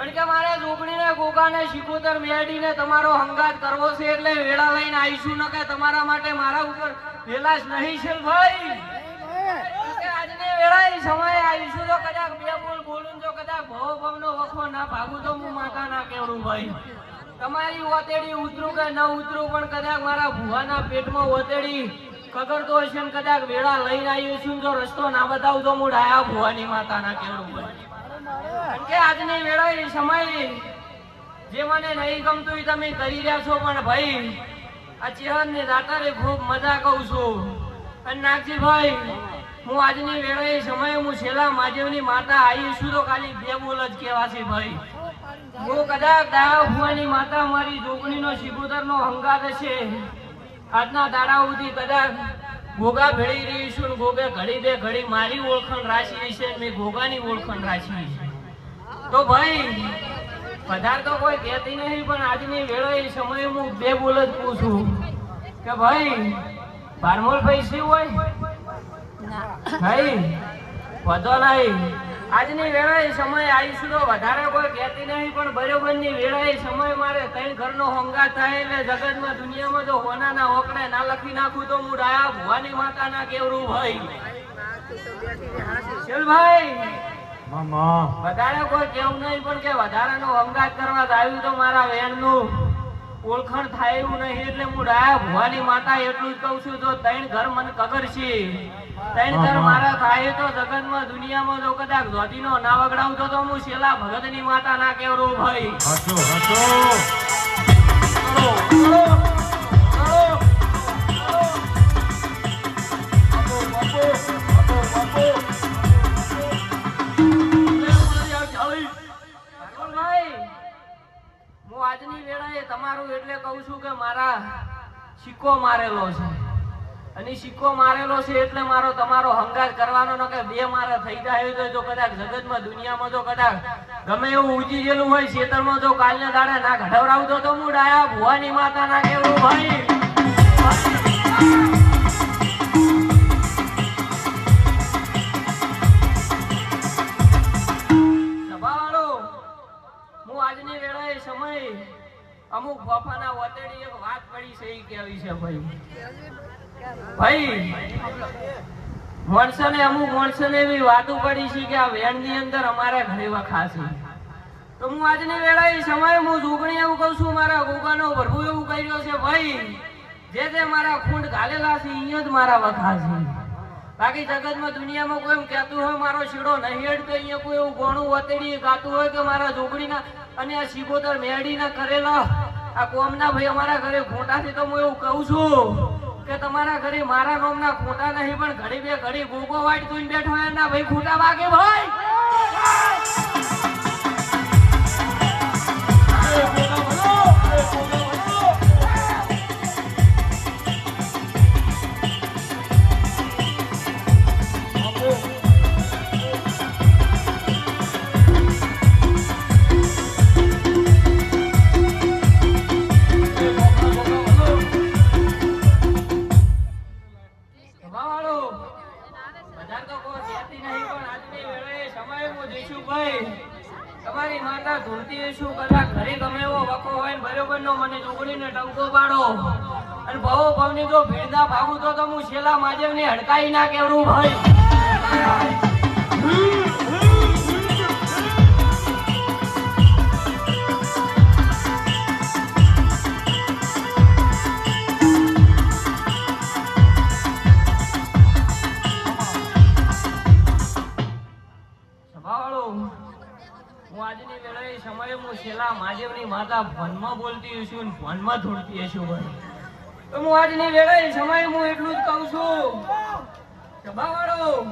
પણ કે મારે જોગણીને ગોગાને શિકોતર મેડીને તમારો હંગાત કરવો છે એટલે વેળા લઈને આવીશું ન કે તમારા માટે મારા ઉપર વેલાશ નહીં છે ભાઈ કે આજને વેળા સમયે આવીશું તો કદાચ બે બોલ બોલું તો કદાચ ભવ ભવનો વખો ના ભાગું તો હું માતા ના કેવડું ભાઈ તમારી ઓતેડી ઉતરું કે ન ઉતરું પણ કદાચ મારા ભુવાના પેટમાં ઓતેડી કગરતો હશે ને કદાચ વેળા લઈને આવ્યું છું જો રસ્તો ના બતાવું તો હું ડાયા ભુવાની માતા ના કેવડું ભાઈ કે આજની વેળા સમય જે મને નહીં ગમતું તમે કરી રહ્યા છો પણ ભાઈ આ ચેહન ને દાતારે ખૂબ મજા કહું છું અને નાગજી ભાઈ હું આજની વેળા સમયે હું છેલ્લા મહાદેવની માતા આવી છું તો ખાલી બે બોલ જ કહેવા છે ભાઈ હું કદાચ દાયા ભુવાની માતા મારી જોગણીનો શિકોતરનો હંગાત છે આજના દાડા સુધી કદાચ ગોગા ભેળી રહી છું ને ગોગે ઘડી બે ઘડી મારી ઓળખાણ રાશી છે મેં ગોગાની ઓળખાણ રાશી છે તો ભાઈ વધારે તો કોઈ કહેતી નહીં પણ આજની વેળાએ સમયે હું બે બોલ જ પૂછું કે ભાઈ બારમોલ ભાઈ શું હોય ભાઈ વધો નહીં આજની વેળાએ સમય આવીશું તો વધારે કોઈ કહેતી નહીં પણ બરોબરની વેળાએ સમય મારે ત્રણ ઘરનો હોંગા થાય એટલે જગતમાં દુનિયામાં જો હોનાના હોકડે ના લખી નાખું તો હું ડાયા ભુવાની માતા ના કેવડું ભાઈ ચલ ભાઈ વધારે કોઈ કેવું નહીં પણ કે વધારાનો અંગાત કરવા આવ્યું તો મારા વેણનું ઓળખાણ થાય એવું નહીં એટલે હું ડાયા ભુવાની માતા એટલું જ કહું છું તો ત્રણ ઘર મને કગર છે ત્રણ ઘર મારા થાય તો જગતમાં દુનિયામાં જો કદાચ ધોતીનો ના વગડાવતો તો હું શેલા ભગતની માતા ના કેવડું ભાઈ આજની વેળાએ તમારું એટલે કહું છું કે મારા સિક્કો મારેલો છે અને સિક્કો મારેલો છે એટલે મારો તમારો હંગાત કરવાનો ન કે બે મારા થઈ જાય તો કદાચ જગતમાં દુનિયામાં જો કદાચ ગમે એવું ઉજી ગયેલું હોય ખેતરમાં જો કાલના દાડે ના ઘડવરાવતો તો હું ડાયા ભુવાની માતા ના કેવું ભાઈ આજની વેળાએ સમય અમુક બાપાના વતેડી એક વાત પડી છે એ કેવી છે ભાઈ માણસોને અમુક માણસોને એવી વાતો પડી છે કે આ વેણની અંદર અમારે ઘરે વખા છે તો હું આજની વેળાએ સમય હું જોગણી એવું કહું છું મારા ગોગાનો પ્રભુ એવું કર્યો છે ભાઈ જે મારા ખૂંડ ઘાલેલા છે અહીંયા જ મારા વખા છે બાકી જગતમાં દુનિયામાં કોઈ એમ કહેતું હોય મારો શીડો નહીં હેડતો અહીંયા કોઈ એવું ગોણું વતેડી ગાતું હોય કે મારા જોગણીના અને આ શિકોતર મેડીના કરેલા આ કોમના ભાઈ અમારા ઘરે ખોટા છે તો હું એવું કહું છું કે તમારા ઘરે મારા નામના ખોટા નહીં પણ ઘડી બે ઘડી ગોગો વાટ તું બેઠો એના ભાઈ ખોટા વાગે ભાઈ તમારી માતા ધૂળતી શું કદાચ ઘરે ગમે એવો વખો હોય બરોબર નો મને જોગણીને ટંકો પાડો અને ભવો ભવની જો ભીડના ભાગું તો હું છેલ્લા માજવને હડકાઈ ના કેવડું ભાઈ આજની વેળાએ સમયે હું છેલ્લા મહાદેવની માતા ભનમાં બોલતી હશું ભનમાં ધૂળતી હશું ભાઈ તો હું આજની વેળાએ સમયે હું એટલું જ કહું છું સભાવાળો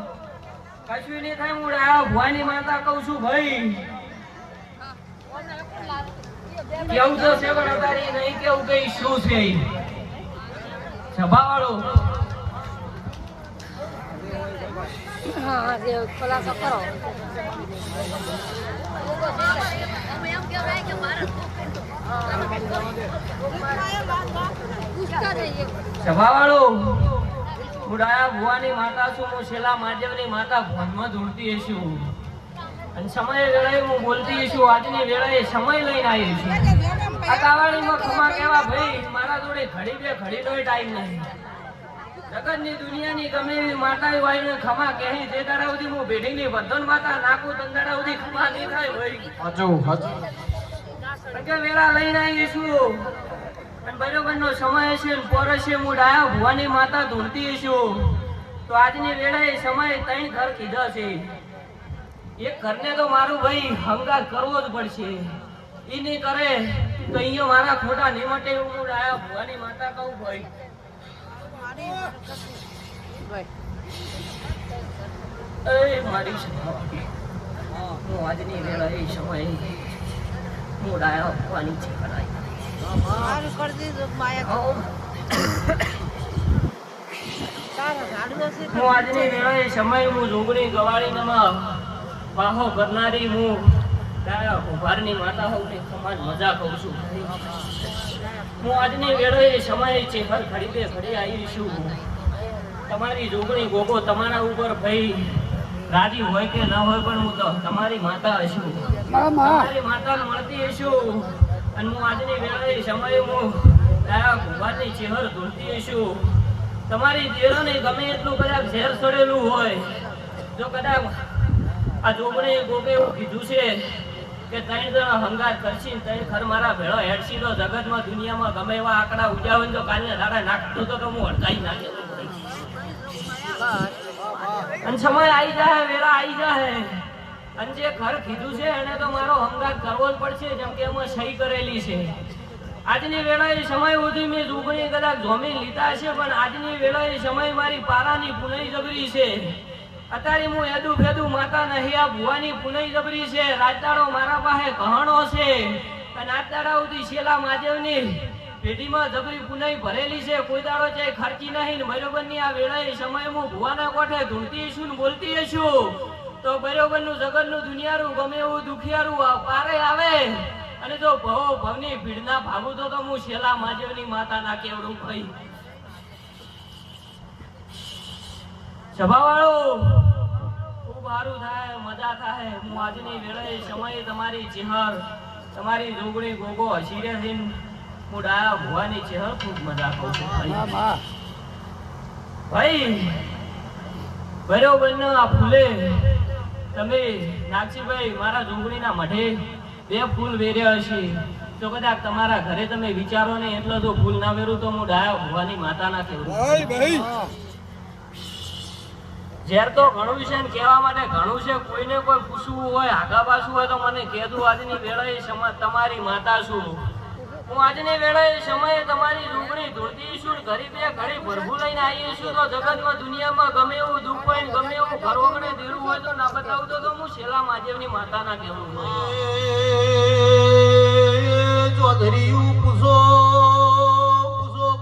કશું નહીં થાય હું આ ભવાની માતા કહું છું ભાઈ કેવું તો છે પણ તારી નહીં કેવું કઈ શું છે સભાવાળો હા જે ખુલાસો કરો સભાવાળો હું ડાયા ભુવાની માતા છું હું છેલ્લા મહાદેવની માતા ભનમાં ધૂળતી છું અને સમય વેળાએ હું બોલતી છું, આજની વેળાએ સમય લઈને આવી છું. આ કાવાણીમાં ખમા કેવા ભાઈ, મારા જોડે ઘડી બે ઘડીનો ટાઈમ નહીં. જગતની દુનિયાની ગમે એવી માતા હોય ખમા કહી તે દાડા સુધી હું ભેડીની બધન માતા નાખું તન દાડા સુધી ખમા નહીં થાય ભાઈ. કે વેળા લઈને આવી છું અને બરોબરનો સમય છે ને પોર છે, હું ડાયા ભુવાની માતા ધૂળતી છું. તો આજની વેળાએ સમય ત્રણ ઘર કીધા છે. એક ઘરને તો મારું ભાઈ હંગાત કરવો જ પડશે. ઈ નહીં કરે તો અહીંયા મારા ખોટા નિમટે એવું હું ડાયા ભુવાની માતા કહું ભાઈ. એ મારી હું આજની વેળાએ સમય હું ડાયા ભુવાની છે કરાઈ. હું આજની વેળાએ સમય હું જોગણી ગવાળીનામાં વાહો કરનારી હું ડાયા ભુવારની માતા હોઉં ને સમાજ મજા કહું છું. હું આજની વેળાએ સમયે ચેહર ઘડી બે ઘડી આવી છું. તમારી જોગણી ગોગો તમારા ઉપર ભાઈ રાજી હોય કે ન હોય પણ હું તો તમારી માતા હશું, તમારી માતાને મળતી હશું. અને હું આજની વેળાએ સમયે હું ડાયા ભુવાની ચેહર ધૂળતી હશું. તમારી દેરોને ગમે એટલું કદાચ ઝેર ચડેલું હોય, જો કદાચ આ જોગણી ગોગે એવું કીધું છે કે ત્રણ જણા હંગાત કરશી, ત્રણ ખર મારા ભેળો હેડશી, તો જગતમાં દુનિયામાં ગમે એવા આંકડા ઉજાવે તો કાલને દાડા નાખતું તો હું અડધાઈ નાખે. અને સમય આવી જાય, વેળા આવી જાય, અને જે ઘર કીધું છે એને તો મારો હંગાત કરવો જ પડશે, જેમ કે એમાં સહી કરેલી છે. આજની વેળાએ સમય સુધી મેં જોગણી કદાચ જોમી લીધા છે, પણ આજની વેળાએ સમય મારી પારાની પુનઈ જબરી છે. અત્યારે હું એદું ભેદું માતા નહીં, આ ભુવાની પુનઈ જબરી છે. રાજદાડો મારા પાસે ગહણો છે, અને આજદાડા સુધી શેલા મહાદેવની પેઢીમાં જબરી પુનઈ ભરેલી છે. કોઈ દાડો છે ખર્ચી નહીં ને બરોબરની આ વેળાએ સમય હું ભુવાના કોઠે ધૂળતી છું ને બોલતી છું. તો બરોબરનું જગતનું દુનિયારું ગમે એવું દુખિયારું પારે આવે, અને જો ભવો ભવની ભીડના ભાગું તો હું શેલા મહાદેવની માતાના કેવડું ભાઈ. સભાવાળો ખૂબ સારું થાય, મજા થાય. હું આજની વેળાએ સમયે તમારી ચેહર, તમારી જોગણી ગોગો હસીરે થઈને હું ડાયા ભુવાની ચેહર ખૂબ મજા કહું છું ભાઈ. બરોબર ને આ ફૂલે તમે નાગજીભાઈ મારા જોગણીના મઢે બે ફૂલ વેર્યા હશે, તો કદાચ તમારા ઘરે તમે વિચારો ને એટલો જો ફૂલ ના વેરું તો હું ડાયા ભુવાની માતાના કેવું. ઝેર તો ઘણું છે ને કહેવા માટે ઘણું છે. કોઈને કોઈ પૂછવું હોય, આગા પાછું હોય તો મને કહેતું. આજની વેળાએ તમારી માતા છું હું. આજની વેળાએ સમયે તમારી જોગણી ધૂળતી છું, ઘડી બે ઘડી ભરભું લઈને આવી છું. તો જગતમાં દુનિયામાં ગમે એવું દુઃખ હોય ને ગમે એવું ઘર વગડે દેરું હોય તો ના બતાવતો તો હું શેલા મહાદેવની માતાના કહેવું. ચૌધરી પૂછો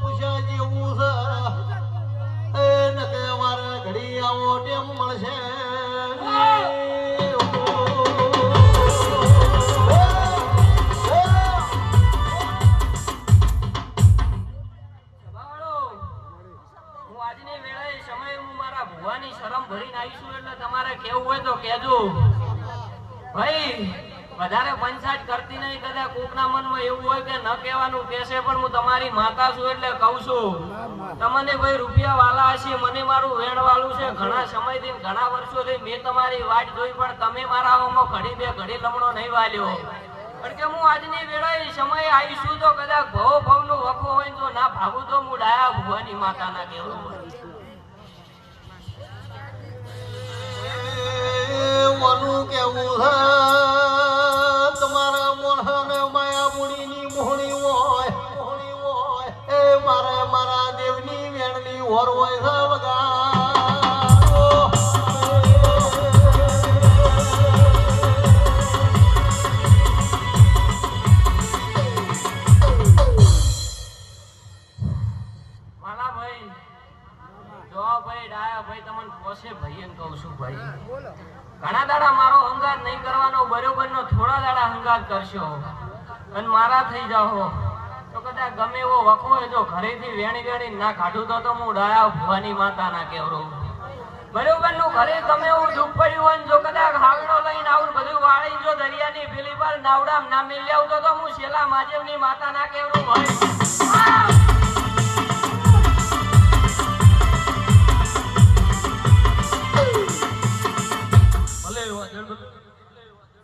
પૂછ્યા જેવું છે, નકે મારે ઘડી આવો ટેમ મળશે. ભુવાની શરમ ભરીને આવીશું, એટલે તમારે કેવું હોય તો કહેજો ભાઈ. વધારે પંચાયત કરતી નહીં. કદાચ કોકના મનમાં એવું હોય કે ન કહેવાનું કહેશે, પણ હું તમારી માતા છું એટલે કહું છું. તમને ભાઈ રૂપિયા વાલા હશે, મને મારું વેણ વાળું છે. ઘણા સમયથી ઘણા વર્ષોથી મેં તમારી વાટ જોઈ, પણ તમે મારા આમાં ઘડી બે ઘડી લમણો નહીં વાલ્યો. કારણ કે હું આજની વેળાએ સમયે આવીશું, તો કદાચ ભવો ભવનો વખો હોય તો ના ભાગું તો હું ડાયા ભુવાની માતાના કહેવું. વાનું કેવું છે તમારા મોઢાને માયા મુડીની મોહણી હોય, એ મારે મારા દેવની વેણની ઓર હોય છે વગાડો. માલા ભાઈ જો ભાઈ ડાયા ભાઈ તમને પોસે ભાઈ એમ કહું છું ભાઈ. ઘણા દાડા મારો હંગાત નહીં કરવાનો, બરોબરનો થોડા દાડા હંગાત કરશો અને મારા થઈ જાઓ તો કદાચ ગમે એવો વખો હોય તો ઘરેથી વેણી વેણી ના કાઢું તો હું ડાયા ભુવાની માતા ના કેવડું. બરોબર નું ઘરે ગમે એવું દુઃખ પડ્યું હોય ને જો કદાચ હાવડો લઈને આવું બધું વાળી જો દરિયાની પેલી પર નાવડામ ના મેલી આવતો તો હું શેલા માજેવની માતા ના કેવરું ભાઈ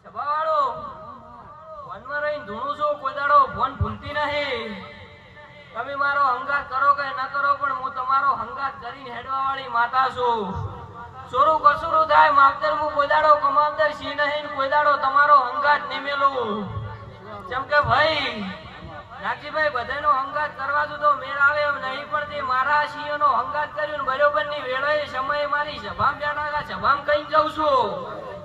સભાવાળો ફોનમાં રહીને ધૂણું છું કોઈ દાડો ફોન ભૂલતી નહીં તમે મારો હંગાત કરો કે ન કરો પણ હું તમારો હંગાત કરીને હેડવા વાળી માતા છું સોરું કસુરું થાય માવતર હું કોઈ દાડો કમાવતર સી નહીં કોઈ દાડો તમારો હંગાત નિમેલું જેમ કે ભાઈ નાગજીભાઈ બધાનો હંગાત કરવા તો મેળ આવે એમ નહીં પણ તે મારા સિંહનો હંગાત કર્યું ને બરોબરની વેળાએ સમયે મારી સભામાં બેઠા સભામાં કઈ જાઉં છું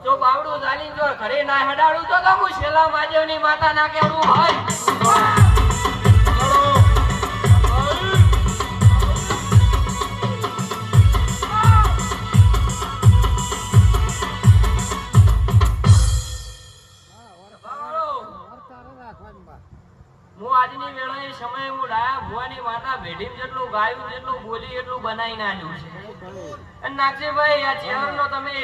જો બાવડું ચાલીને જો ઘરે ના હેડાડું તો હું શેલા માજવની માતા ના કેવું હોય હું આજની વેળાએ સમયે હું ડાયા ભુવાની માતા ભેડીમ જેટલું ગાયું જેટલું બોલી એટલું બનાવીને આવ્યું છે અને નાગજીભાઈ આ ચેહરનો તમે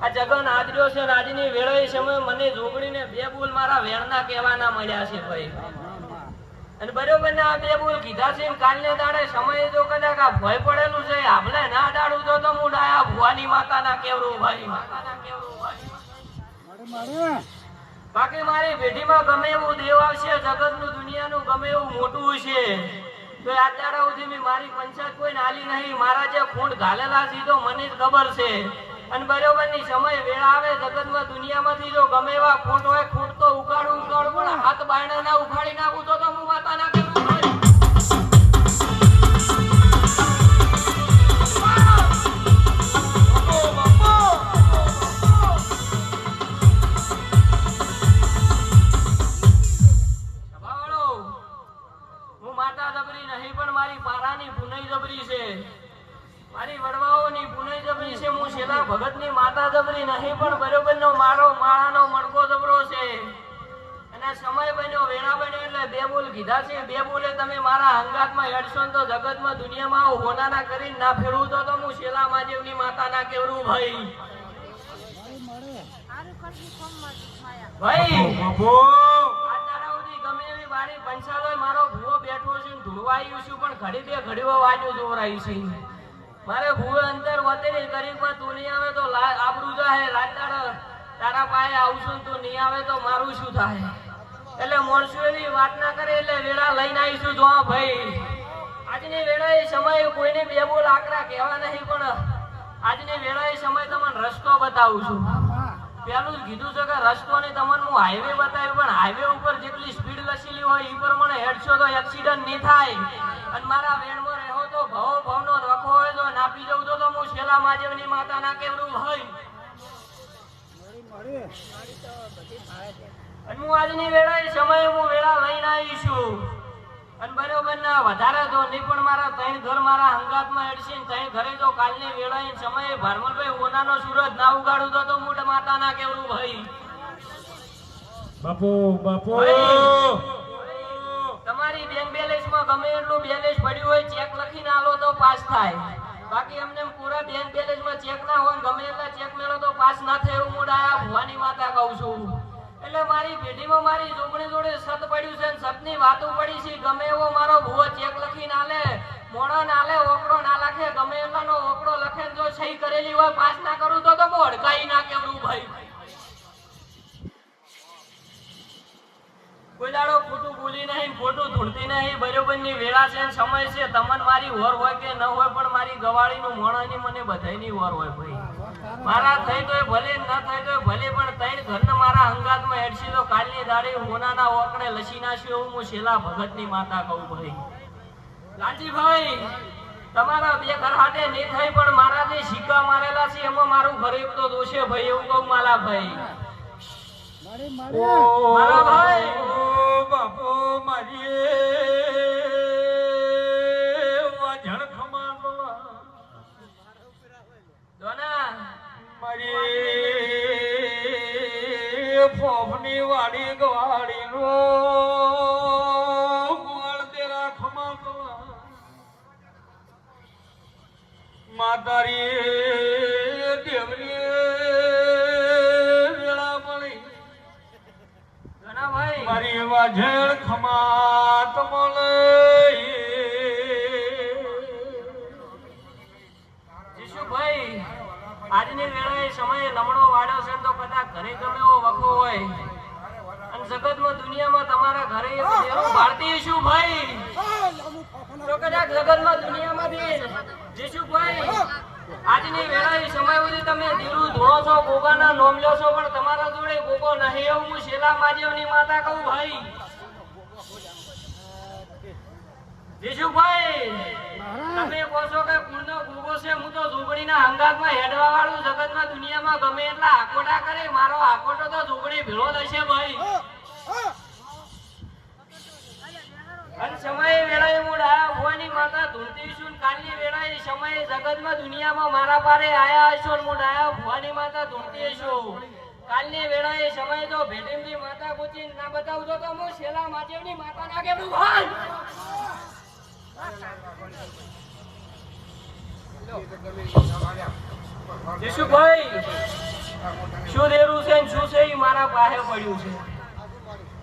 આ જગન આદર્યો છે આજની વેળાએ સમયે મને જોગણીને બે બોલ મારા વેણના કહેવાના મળ્યા છે ભાઈ અને બરોબર ને આ બે બોલ કીધા છે કાલને દાડે સમયે જો કદાચ આ ભય પડેલું છે આપણે ના ડાળું તો હું ડાયા ભુવાની માતા ના કેવરું ભાઈ બાકી મારી પેઢીમાં ગમે એવું દેવ આવશે જગતનું દુનિયાનું ગમે એવું મોટું છે તો આ દાડા સુધી મેં મારી પંચાયત કોઈ નાલી નહીં મારા જે ખૂંટ ઘાલેલા છે તો મને જ ખબર છે અને બરોબરની સમય વેળા આવે જગતમાં દુનિયામાંથી જો ગમે એવા ખૂંટ હોય ખૂંટ તો ઉકાળું પણ હાથ બાયણા ના ઉખાડી નાખું તો હું માતા ના કરું મારી વડવાઓની પુનઈ જબરી છે હું શેલા ભગતની માતા જબરી નહીં પણ બરોબરનો મારો માળાનો મણકો જબરો છે અને સમય બન્યો વેળા બન્યો એટલે બે બોલ કીધા છે બે બોલે તમે મારા હંગાતમાં હેડશો તો જગતમાં દુનિયામાં હોનાના કરીને ના ફેરવું તો હું શેલા માજેવની માતા ના કેવરું ભાઈ ભાઈ ગમે એવી બારી પંચાલો મારો ભૂવો બેઠો છે ધૂળવાયું છું પણ ઘડી બે ઘડીઓ વાજો જોરાઈ છે મારે ભૂવે અંદર વતેરી ગરીબમાં તું નહીં આવે તો આબરૂ જાહે લાચાડ તારા પાસે આવશું તું નહીં આવે તો મારું શું થાય એટલે મોણસું એવી વાત ના કરે એટલે વેળા લઈને આવીશું જો ભાઈ આજની વેળાએ સમય કોઈને બે બોલ આકરા કહેવા નહીં પણ આજની વેળાએ સમય તમને રસ્તો બતાવું છું પેલું જ કીધું છે કે રસ્તો ને તમને હું હાઈવે બતાવ્યું પણ હાઈવે ઉપર જેટલી સ્પીડ લખેલી હોય એ પ્રમાણે હેડશો તો એક્સિડન્ટ નહીં થાય અને મારા વેણમાં રહો તો ભવનો રખો હોય તો નાપી જવું તો હું શેલા માજવની માતા ના કેવરું હોય અને હું આજની વેળાએ સમયે હું વેળા લઈને આવી છું અને બરોબર ના વધારે તો નહીં પણ મારા ત્રણ ઘર મારા હંગાતમાં હેડશે ત્રણ ઘરે જો કાલની વેળાએ સમયે ભારમલભાઈ ઓનાનો સૂરજ ના ઉગાડું તો મોટા માતા ના કેવરું ભાઈ બાપુ બાપુ તમારી બેંક બેલેન્સમાં ગમે એટલું બેલેન્સ પડ્યું હોય ચેક લખીને આલો તો પાસ થાય બાકી અમને પૂરા બેંક બેલેન્સમાં ચેક ના હોય ગમે એટલા ચેક મેળો તો પાસ ના થાય એવું મોટા આ ભુવાની માતા કહું છું એટલે મારી પેઢીમાં મારી જોગણી જોડે સત પડ્યું છે સતની વાતો પડી છે ગમે એવો મારો ભુવો ચેક લખીને આલે મોણો ના આલે ઓકડો ના લખે ગમે એટલાનો ઓકડો લખે જો સહી કરેલી હોય પાસ ના કરું તો હું અડકાઈ ના કેવરું ભાઈ કોઈ દાડો ખોટું બોલી નહીં ખોટું ધૂળતી નહીં બરોબરની વેળા છે સમય છે તમને મારી વર હોય કે ન હોય પણ મારી ગવાળીનું મોણાની મને બધાયની વર હોય ભાઈ મારા થઈ તોય ભલે ન થઈ તોય ભલે પણ ત્રણ ઘરને મારા હંગાતમાં હેડશી તો કાલની દાડે હોનાના ઓકડે લસી નાખ્યો હું શેલા ભગતની માતા કહું ભાઈ લાલજીભાઈ તમારા બે ઘર હાથે નહીં થઈ પણ મારા જે સિક્કા મારેલા છે એમાં મારું ગરીબ તો દોષે ભાઈ એવું કહું માલા ભાઈ મારા ભાઈ બાપુ મારી વાજણ ખમાનો દોના મારી ફોફની વાડી ગવાડીનો ગોળ તેરા ખમાનો માતારી દેવની વેળા મળી ઘણા ભાઈ મારી વાજળ ખમાત મળે જીશુભાઈ આજની વેળાએ સમયે લમણો વાળ્યો છે તો કદાચ ઘરે ગમે એવો વખો હોય અને જગતમાં દુનિયામાં તમારા ઘરે એક દેરું ભારતી શું ભાઈ તો કદાચ જગતમાં દુનિયામાંથી જીશુભાઈ આજની વેળાએ સમય સુધી તમે દીરું ધોળો છો ગોગાના નોમ લ્યો છો પણ તમારા જોડે ગોગો નહીં એવું હું શેલા માજીવની માતા કહું ભાઈ જીશુભાઈ તમે કહો છો કે કુળનો ગોગો છે હું તો ઝૂંપડીના હંગાતમાં હેડવા વાળું જગતમાં દુનિયામાં ગમે એટલા આકોટા કરે મારો આકોટો તો ઝૂંપડી ભેળો થશે ભાઈ અને સમયે વેળાએ હું ડાયા ભુવાની માતા ધૂળતી છું કાલની વેળાએ સમયે જગતમાં દુનિયામાં મારા પારે આયા હશો હું ડાયા ભુવાની માતા ધૂળતી છું કાલની વેળાએ સમયે તો ભેટીમથી માતા પૂછી ના બતાવજો તો હું શેલા માજેવની માતા ના કેવું ભાઈ જીશુભાઈ શું દેરું છે ને શું છે એ મારા પાસે પડ્યું છે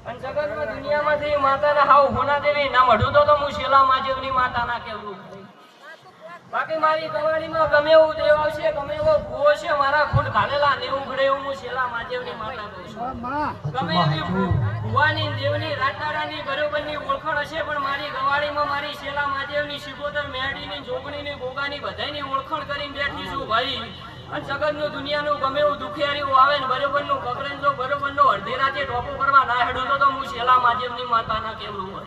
અને જગતમાં દુનિયામાંથી માતાના હાવ હોના દેવી ના મઢું તો હું શેલા માજેવની માતાના કેવું બાકી મારી કવાડીમાં ગમે એવું દેવ આવશે ગમે એવો ભૂવો છે મારા ખૂંટ ઘાલેલા ને ઉઘડે એવું હું શેલા માજેવની માતા કહું છું ગમે એવી ભુવાની દેવની રાતડાની બરોબરની ઓળખાણ હશે પણ મારી ગવાડીમાં મારી શેલા માજેવની શિકોતર મેરડીની જોગણીની ગોગાની બધાયની ઓળખાણ કરીને બેઠી છું ભાઈ અને જગતનું દુનિયાનું ગમે એવું દુખિયારીઓ આવે ને બરોબરનું કકરેન જો બરોબરનો અડધી રાતે ટોપો કરવા ના હેડું તો હું શેલા માજેવની માતાના કેવડું હોય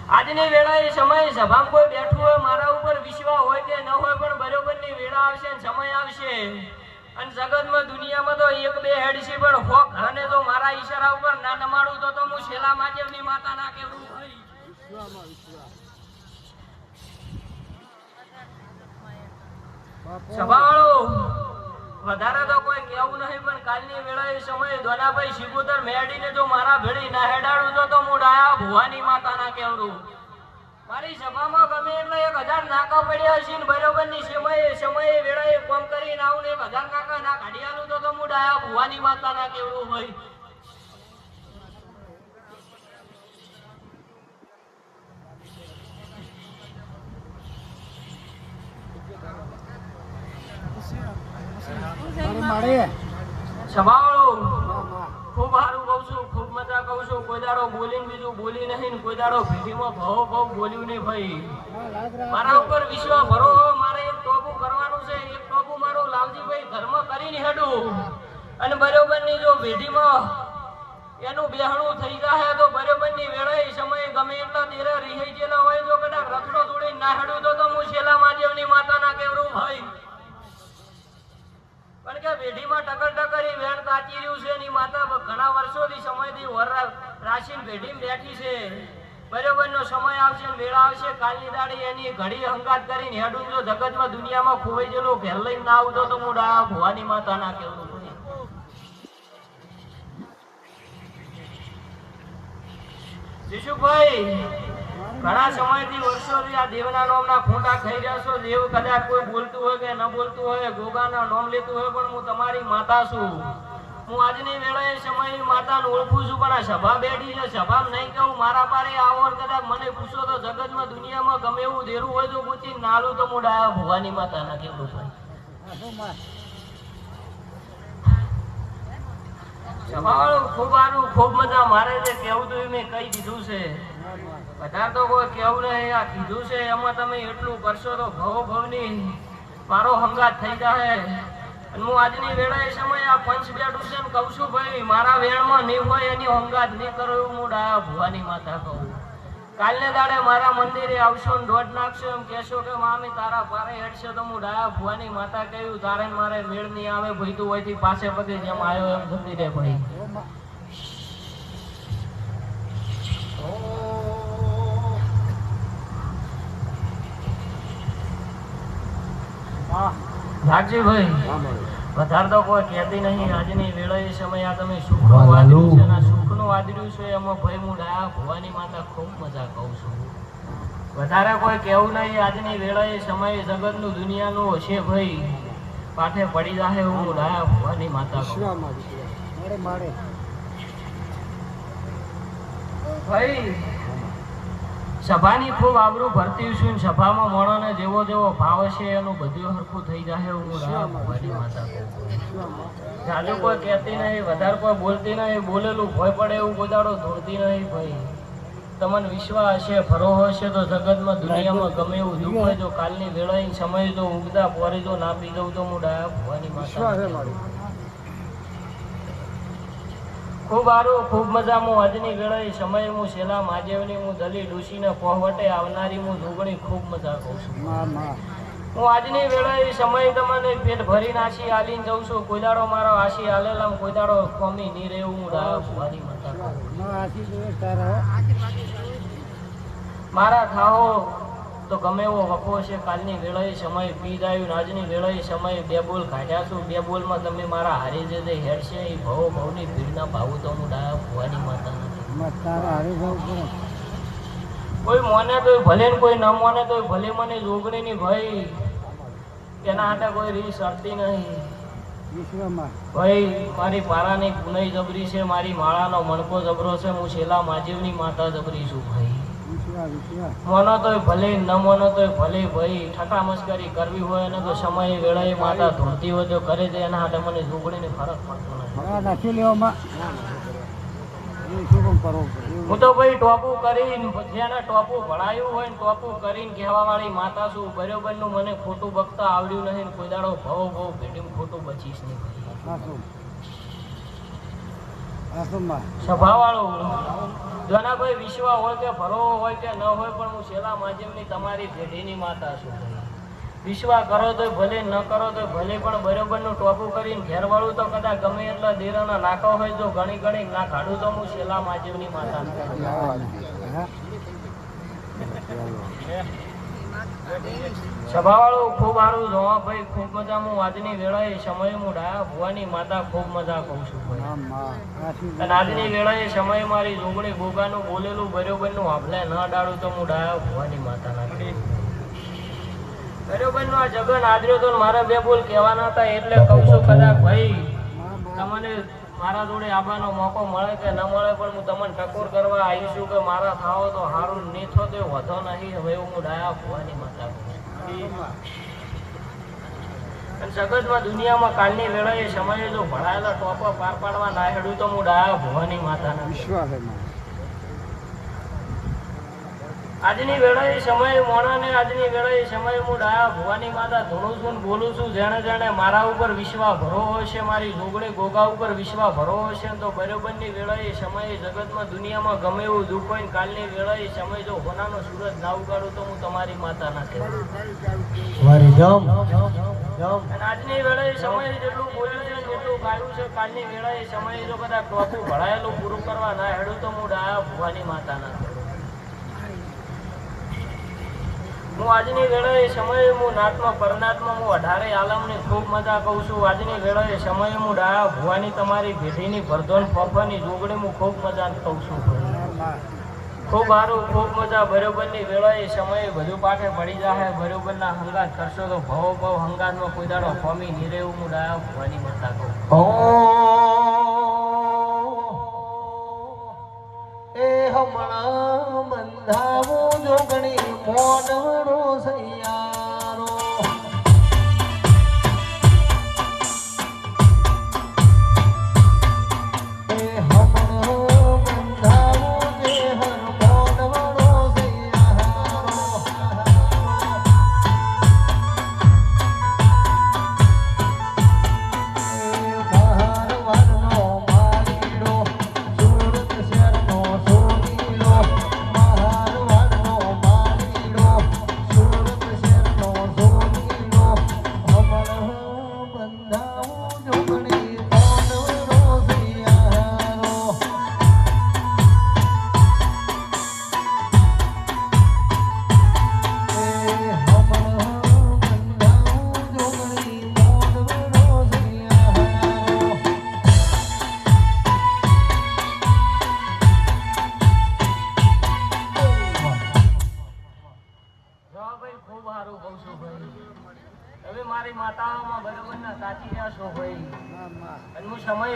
આજની વેળાએ સમય સભામાં કોઈ બેઠું હોય મારા ઉપર વિશ્વાસ હોય કે ન હોય પણ બરોબરની વેળા આવશે ને સમય આવશે અને જગતમાં દુનિયામાં તો એક બે હેડસી પણ હોક અને જો મારા ઈશારા ઉપર ના નમાડું તો હું શેલા માજેવની માતાના કેવડું હોય સભાવાળો વધારે તો કોઈ કેવું નહીં પણ કાલની વેળાએ સમયે દોનાભાઈ શિકોતર મેરડીને જો મારા ભેડી ના હેડાડું તો હું ડાયા ભુવાની માતાના કેવડું મારી સભામાં ગમે એટલે 1000 નાકા પડ્યા છે ને બરોબરની સમયે વેળાએ કોમ કરીને આવું ને 1000 કાકા ના કાઢી આલું તો હું ડાયા ભુવાની માતાના કેવડું ભાઈ સભાવાળો ખૂબ સારું કહું છું ખૂબ મજા કહું છું કોઈ દાડો બોલીને બીજું બોલી નહીં કોઈ દાડો ભેટીમાં ભાવ બોલ્યું નહીં ભાઈ મારા ઉપર વિશ્વાસ ભરો મારે એક ટોપું કરવાનું છે એક ટોપું મારું લાવજીભાઈ ધર્મ કરીને હેડું અને બરોબરની જો ભેટીમાં એનું બેહણું થઈ જાય તો બરોબરની વેળાએ સમયે ગમે એટલા તેરા રીહાઈ ગયેલા હોય તો કદાચ રથડો જોડીને ના હેડું તો હું શેલા માજેવની માતાના કેવડું ભાઈ પણ કે પેઢીમાં ટકરી વેણ તાચી રહ્યું છે એની માતા ઘણા વર્ષોથી સમયથી વર રાશિન પેઢીમાં બેઠી છે બરોબરનો સમય આવશે ને વેળા આવશે કાલની દાડી એની ઘડી હંગાત કરીને હેડું જો જગતમાં દુનિયામાં ખોવાઈ ગયેલો ઘેર લઈને ના આવતો તો હું ડા ભુવાની માતા ના કેવું જીશુભાઈ ઘણા સમયથી વર્ષોથી આ દેવના નામના ખોટા ખાઈ રહ્યા છો દેવ કદાચ કોઈ બોલતું હોય કે ન બોલતું હોય ગોગાના નામ લેતું હોય પણ હું તમારી માતા છું હું આજની વેળાએ સમયની માતાને ઓળખું છું પણ આ સભા બેઠી છે સભામાં નહીં કહું મારા પારે આવો કદાચ મને પૂછો તો જગતમાં દુનિયામાં ગમે એવું દેરું હોય તો પૂછી નાલું તો હું ડાયા ભુવાની માતાના કેવું ભાઈ સભાવાળો ખૂબ સારું ખૂબ મજા મારે જે કેવું તો મેં કહી દીધું છે વધારે તો કોઈ કેવું નહીં આ કીધું છે એમાં તમે એટલું કરશો તો ભવની મારો હંગાત થઈ જાય અને હું આજની વેળાએ સમય આ પંચ બેઠું છે ને કહું છું ભાઈ મારા વેણમાં નહીં હોય એની હંગાત નહીં કરો એવું હું ડાયા ભુવાની માતા કહું કાલને દાડે મારા મંદિરે આવશો ને દોઢ નાખશો એમ કહેશો કે મામી તારા પારે હેડશે તો હું ડાયા ભુવાની માતા કહ્યું તારે મારે મેળ નહીં આવે ભાઈ તું હોયથી પાસે પગે જેમ આવ્યો એમ જતી રહે ભાઈ ભાઈ વધારે તો કોઈ કહેતી નહીં આજની વેળાએ સમય આ તમે સુખનો વાદળ્યું છે ને સુખનું વાદળ્યું છે એમાં ભાઈ હું ડાયા ભુવાની માતા ખૂબ મજા કહું છું વધારે કોઈ કેવું નહીં. આજની વેળાએ સમયે જગતનું દુનિયાનું હશે ભાઈ, પાઠે પડી જાહે હું ડાયા ભવાની માતા કહું. ભાઈ સભાની ખૂબ આબરૂ ભરતી છું ને સભામાં મોણોને જેવો જેવો ભાવ હશે એનું બધું હરખું થઈ જાય હું ડાયા ભવાની માતા કહું. જાજુ કોઈ કહેતી નહીં, વધારે કોઈ બોલતી નહીં, બોલેલું ભય પડે એવું ગોદાડો ધોળતી નહીં. ભાઈ તમને વિશ્વાસ હશે, ભરોસો હશે તો જગતમાં દુનિયામાં ગમે એવું દુઃખ હોય જો કાલની વેળાએ સમય જો ઉગતા પોરે જો ના પી દઉં તો હું ડાયા ભવાની માતા. ખૂબ સારું, ખૂબ મજા. હું આજની વેળાએ સમયે હું શેલા મહાદેવની હું દલી ડૂસીને પહોવટે આવનારી હું જોગણી ખૂબ મજા કહું છું. હું આજની વેળાએ સમયે તમને પેટ ભરી નાસી આલીને જઉં છું. કોઈ દાડો મારો આશી આલેલા કોઈ દાડો કોમી નહીં રહેવું હું ડાયા ભવાની માતા. મારા થાહો તો ગમે એવો વખો છે, કાલની વેળાએ સમય પી જાય ને આજની વેળાએ સમયે બે બોલ કાઢ્યા છું. બે બોલમાં તમે મારા હારી જે હેડશે એ ભવો ભવની ભીડના ભાવું તો હું ડાયા ભવાની માતા નથી. કોઈ મોને તો ભલે ને કોઈ ન મોને તો ભલે મને જોગણીની ભાઈ એના હાથે કોઈ રીસ અડતી નહીં. ભાઈ મારી પારાની પુનઈ જબરી છે, મારી માળાનો મણકો જબરો છે, હું શેલા માજીવની માતા જબરી છું. ભાઈ મોનો તોય ભલે ન મોનો તોય ભલે. ભાઈ ઠઠા મસ્કરી કરવી હોય અને તો સમયે વેળાએ માતા ધોતી હોય તો કરે છે, એના હાથે મને જોગણીને ફરક પડતો નથી. હું તો ભાઈ ટોપું કરીને જેને ટોપું ભણાયું હોય ને ટોપું કરીને કહેવા વાળી માતા છું. બરોબર નું મને ખોટું બકતા આવડ્યું નહીં ને કોઈ દાડો ભવ ભેટીમાં ખોટું બચીશ નહીં. સભાવાળું જેના કોઈ વિશ્વાસ હોય કે ભરો હોય કે ન હોય પણ હું શેલા માધ્યમની તમારી પેઢીની માતા છું. વિશ્વાસ કરો તો ભલે, ન કરો તો ભલે, પણ બરોબરનું ટોપું કરીને ઘેરવાળું તો કદાચ ગમે એટલા દેરાના નાકા હોય તો ઘણી ઘણી ના કાઢું તો હું શેલા માધ્યમની માતા છું. સભાવાળું ખૂબ સારું જોવા ભાઈ, ખૂબ મજા. હું આજની વેળાએ સમયે હું ડાયા ભવાની માતા ખૂબ મજા કહું છું. અને આજની વેળાએ સમયે મારી જોગણી ગોગાનું બોલેલું બરોબરનું હાભલે ન ડાળું તો હું ડાયા ભવાની માતા નથી. બરોબરનો આ જગન આદર્યો તો મારા બે બોલ કહેવાના હતા એટલે કહું છું. કદાચ ભાઈ તમને મારા જોડે આવવાનો મોકો મળે કે ન મળે પણ હું તમને ટકોર કરવા આવીશું કે મારા થાવો તો સારું નહીં થો તો વધો નહીં. હવે હું ડાયા ભવાની માતા અને જગતમાં દુનિયામાં કાલની વેળાએ સમયે જો ભણાયેલા ટોપા પાર પાડવા ના હેડું તો હું ડાયા ભવાની માતા વિશ્વાસ. આજની વેળાએ સમયે મોણાને આજની વેળાએ સમયે હું ડાયા ભવાની માતા ધોળું છું ને બોલું છું. જેણે જેણે મારા ઉપર વિશ્વાસ ભરો હશે, મારી જોગણી ગોગા ઉપર વિશ્વાસ ભરો હશે તો બરોબરની વેળાએ સમયે જગતમાં દુનિયામાં ગમે એવું દુઃખ હોય ને કાલની વેળાએ સમય જો હોનાનો સૂરજ ના ઉગાડું તો હું તમારી માતા ના કહેવાય. અને આજની વેળાએ સમયે જેટલું બોલ્યું છે જેટલું ગાયું છે કાલની વેળાએ સમયે જો કદાચ ટોપું ભણાયેલું પૂરું કરવા ના હેડું તો હું ડાયા ભવાની માતા ના કહેવાય. હું આજની વેળાએ સમયે હું નાથમાં પરનાથમાં હું 18 આલમની ખૂબ મજા કહું છું. આજની વેળાએ સમયે હું ડાયા ભવાની તમારી ભેટીની ભરધોન ફફાની જોગણી હું ખૂબ મજા કહું છું. ખૂબ સારું, ખૂબ મજા. બરોબરની વેળાએ સમયે બધું પાઠે પડી જાય. બરોબરના હંગાત કરશો તો ભવો ભવ હંગાતમાં કોઈ દાડો ફોમી નહીં રહેવું હું ડાયા ભવાની માતા કહું. એ હમણાં બંધાવું જોગણી મોનડો સૈયારો. એ હમણાં બંધાવું જે હર મોનડો સૈયારો. એ બહાર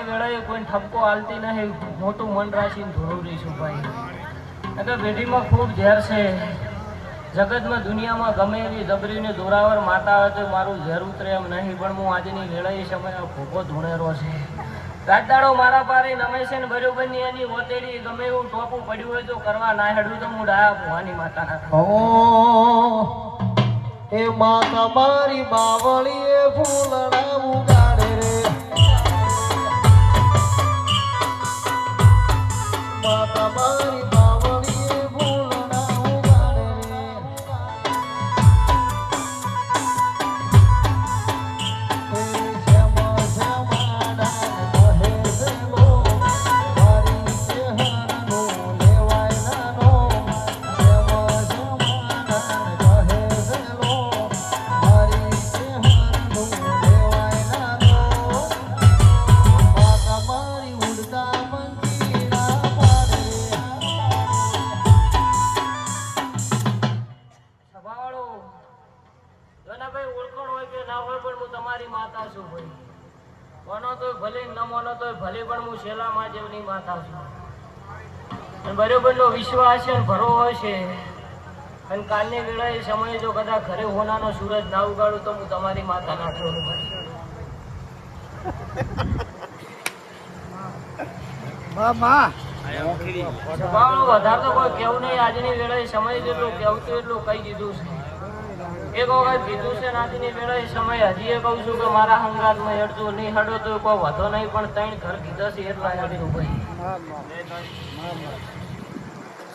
આજની વેળાએ કોઈ ઠપકો હાલતી નહીં, મોટું મન રાખીને ધોરું રહીશું ભાઈ. એટલે પેઢીમાં ખૂબ ઝેર છે. જગતમાં દુનિયામાં ગમે એવી જબરીને જોરાવર માતા હોય તો મારું ઝેર ઉતરે એમ નહીં, પણ હું આજની વેળાએ સમય ભોગો ધૂણેરો છે. રાતદાડો મારા પારે નમે છે ને બરોબરની એની વતેડી ગમે એવું ટોપું પડ્યું હોય તો કરવા ના હેડું તો હું ડાયા ભવાની માતાના ઓ એ માતા મારી બાવળીએ ફૂલડા ઉગાડે રે, માતા મારી બાવળીએ ફૂલડા ઉગાડે રે. એ શ્યામા શ્યામા ડાળ કહે છે લો, મારી ચહેરાનું લેવાય નાનો. શ્યામા શ્યામા ડાળ કહે છે લો, મારી ચહેરાનું લેવાય નાનો. માતા મારી ઉડતા પંખીડા પાડે રે. સભાવાળો જોનાભાઈ ઓળખાણ હોય કે ના હોય પણ હું તમારી માતા છું ભાઈ. માનો તોય ભલે ન માનો તોય ભલે પણ હું શેલા માં જેવની માતા છું. અને બરોબરનો વિશ્વાસ છે ને ભરો હશે. અને કાલની વેળાએ સમયે જો કદાચ ઘરે હોનાનો સૂરજ ના ઉગાડું તો હું તમારી માતા ના છું ભાઈ. સભાવાળો વધારે તો કોઈ કેવું નહીં. આજની વેળાએ સમય જેટલું કેવું તો એટલું કહી દીધું છે. એક વખત કીધું છે ને આજની વેળાએ સમય હજી એ કહું છું કે મારા હંગાતમાં હેડજો નહીં હેડો તો કોઈ વધો નહીં, પણ 3 ઘર કીધા છે એટલા હેડ્યું ભાઈ.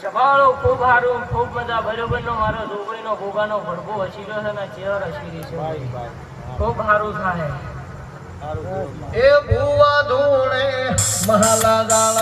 સભાવાળો ખૂબ સારું, ખૂબ બધા બરોબરનો મારો છોકરીનો ભોગાનો ભડકો હસીલો છે ને ચેર હસીરી છે ભાઈ. ખૂબ સારું થાય. એ ભુવા ધૂણે મહાલા દાળ